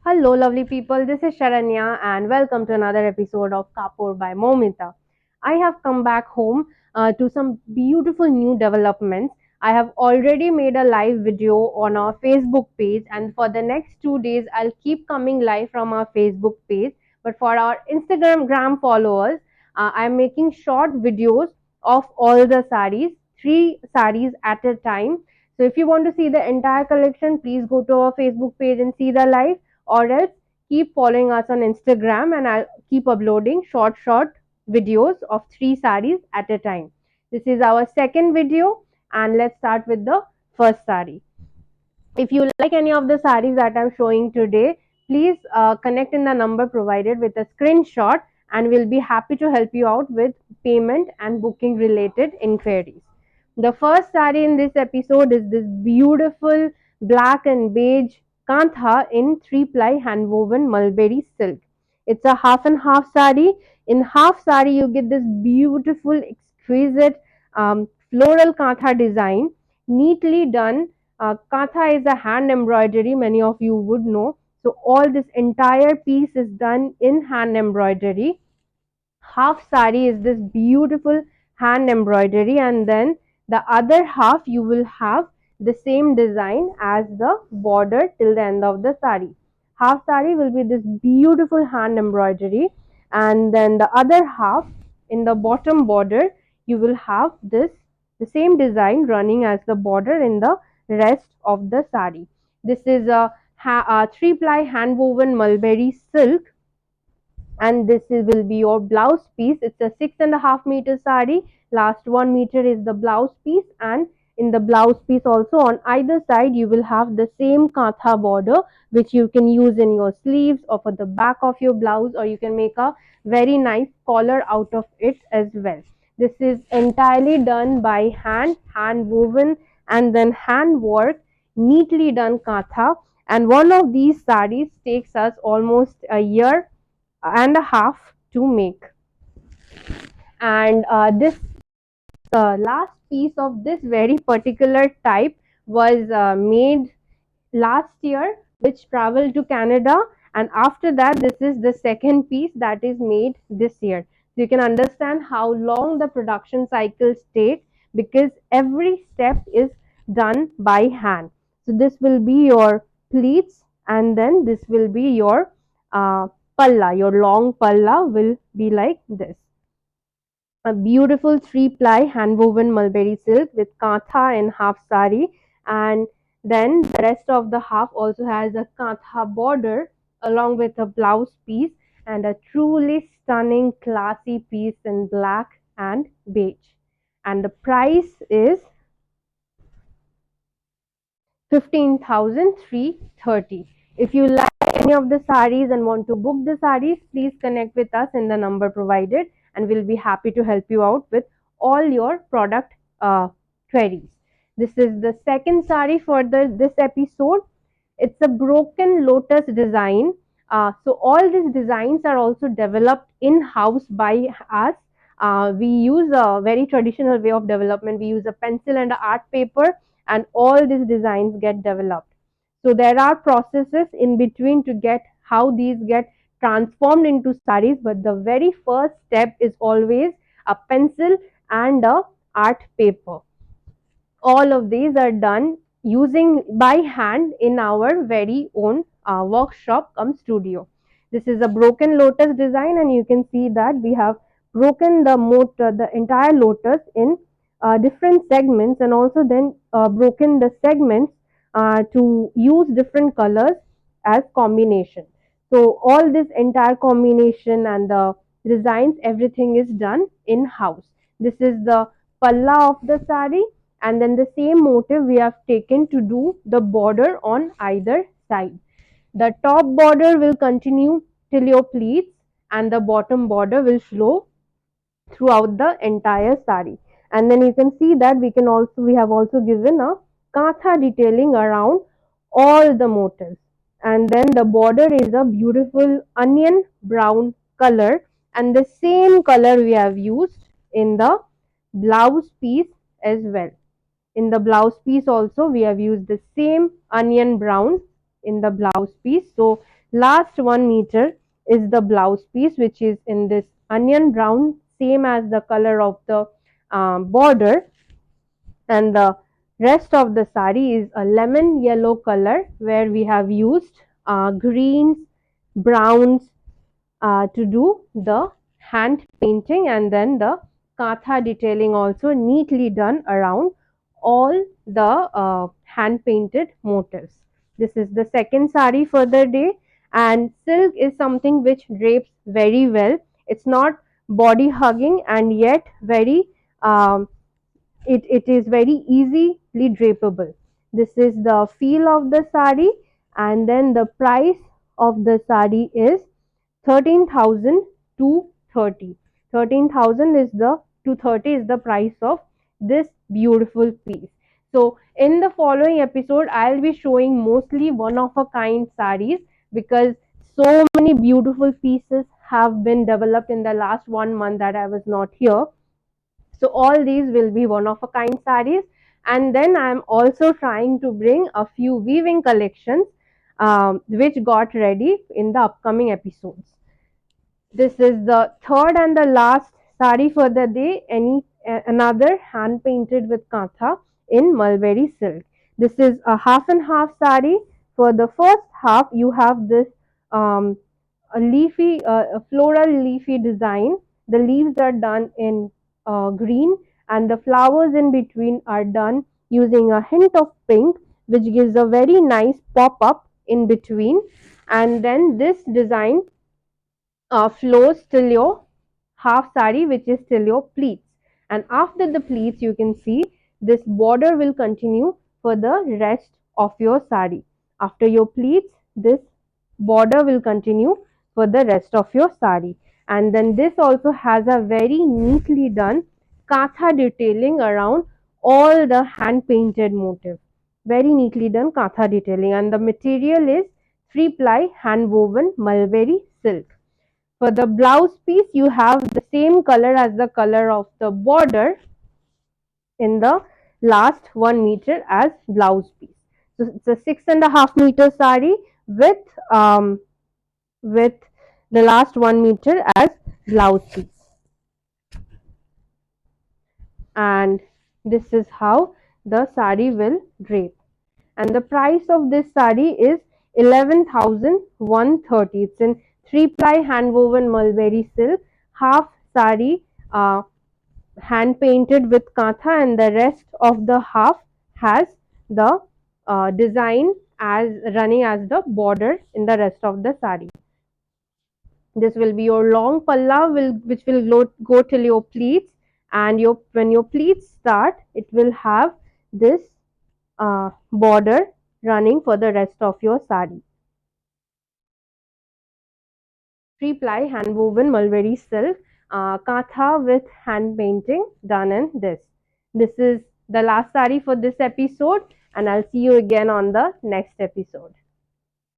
Hello, lovely people. This is Sharanya, and welcome to another episode of Ka-pore by Moumita. I have come back home to some beautiful new developments. I have already made a live video on our Facebook page, and for the next 2 days, I'll keep coming live from our Facebook page. But for our Instagram followers, I'm making short videos of all the sarees, three sarees at a time. So if you want to see the entire collection, please go to our Facebook page and see the live, or else keep following us on Instagram and I'll keep uploading short videos of three sarees at a time. This is our second video and let's start with the first saree. If you like any of the sarees that I'm showing today, please connect in the number provided with a screenshot and we'll be happy to help you out with payment and booking related inquiries. The first saree in this episode is this beautiful black and beige kantha in 3-ply handwoven mulberry silk. It's a half and half saree. In half saree, you get this beautiful, exquisite floral kantha design, neatly done. Kantha is a hand embroidery, many of you would know. So, all this entire piece is done in hand embroidery. Half sari is this beautiful hand embroidery, and then the other half you will have the same design as the border till the end of the sari. Half sari will be this beautiful hand embroidery, and then the other half in the bottom border you will have this the same design running as the border in the rest of the sari. This is a 3-ply hand woven mulberry silk, and this will be your blouse piece. It's a 6.5 meter sari. Last 1 meter is the blouse piece, and in the blouse piece also on either side you will have the same kantha border, which you can use in your sleeves or for the back of your blouse, or you can make a very nice collar out of it as well. This is entirely done by hand woven and then hand work, neatly done kantha, and one of these sarees takes us almost a year and a half to make. And this last piece of this very particular type was made last year, which traveled to Canada, and after that this is the second piece that is made this year. So you can understand how long the production cycles take, because every step is done by hand. So this will be your pleats, and then this will be your palla. Your long palla will be like this. A beautiful 3-ply hand-woven mulberry silk with kantha in half sari, and then the rest of the half also has a kantha border along with a blouse piece, and a truly stunning classy piece in black and beige. And the price is 15,330. If you like any of the sarees and want to book the sarees, please connect with us in the number provided and we'll be happy to help you out with all your product queries. This is the second saree for this episode. It's a broken lotus design. So all these designs are also developed in-house by us. We use a very traditional way of development. We use a pencil and a art paper, and all these designs get developed. So there are processes in between to get how these get transformed into sarees, but the very first step is always a pencil and a art paper. All of these are done using by hand in our very own workshop come studio. This is a broken lotus design, and you can see that we have broken the entire lotus in different segments, and also then broken the segments to use different colors as combination. So all this entire combination and the designs, everything is done in house. This is the palla of the sari, and then the same motif we have taken to do the border on either side. The top border will continue till your pleats, and the bottom border will flow throughout the entire sari. And then you can see that we have also given a kantha detailing around all the motifs. And then the border is a beautiful onion brown color, and the same color we have used in the blouse piece as well. In the blouse piece also we have used the same onion brown in the blouse piece. So last 1 meter is the blouse piece, which is in this onion brown, same as the color of the border, and the rest of the sari is a lemon yellow color where we have used greens, browns to do the hand painting, and then the katha detailing also neatly done around all the hand painted motifs. This is the second sari for the day, and silk is something which drapes very well. It's not body hugging and yet very it is very easily drapable. This is the feel of the sari, and then the price of the sari is 13,230. 13,000 is the 230 is the price of this beautiful piece. So in the following episode, I'll be showing mostly one of a kind saris, because so many beautiful pieces have been developed in the last 1 month that I was not here. So all these will be one of a kind sarees, and then I am also trying to bring a few weaving collections which got ready in the upcoming episodes. This is the third and the last sari for the day. Another hand painted with kantha in mulberry silk. This is a half and half sari. For the first half, you have this um, a floral leafy design. The leaves are done in green, and the flowers in between are done using a hint of pink, which gives a very nice pop up in between. And then this design flows till your half sari, which is till your pleats, and after the pleats you can see this border will continue for the rest of your sari. After your pleats, this border will continue for the rest of your sari, and then this also has a very neatly done katha detailing around all the hand painted motif. Very neatly done katha detailing, and the material is 3-ply hand woven mulberry silk. For the blouse piece, you have the same color as the color of the border in the last 1 meter as blouse piece. So it's a 6.5 meter sari with um, with the last 1 meter as blouse piece, and this is how the sari will drape. And the price of this sari is 11,130. It's in 3-ply hand woven mulberry silk, half sari hand painted with kantha, and the rest of the half has the design as running as the border in the rest of the sari. This will be your long palla, which will go till your pleats, and when your pleats start, it will have this border running for the rest of your sari. 3-ply hand woven mulberry silk, katha with hand painting done in this. This is the last sari for this episode, and I'll see you again on the next episode.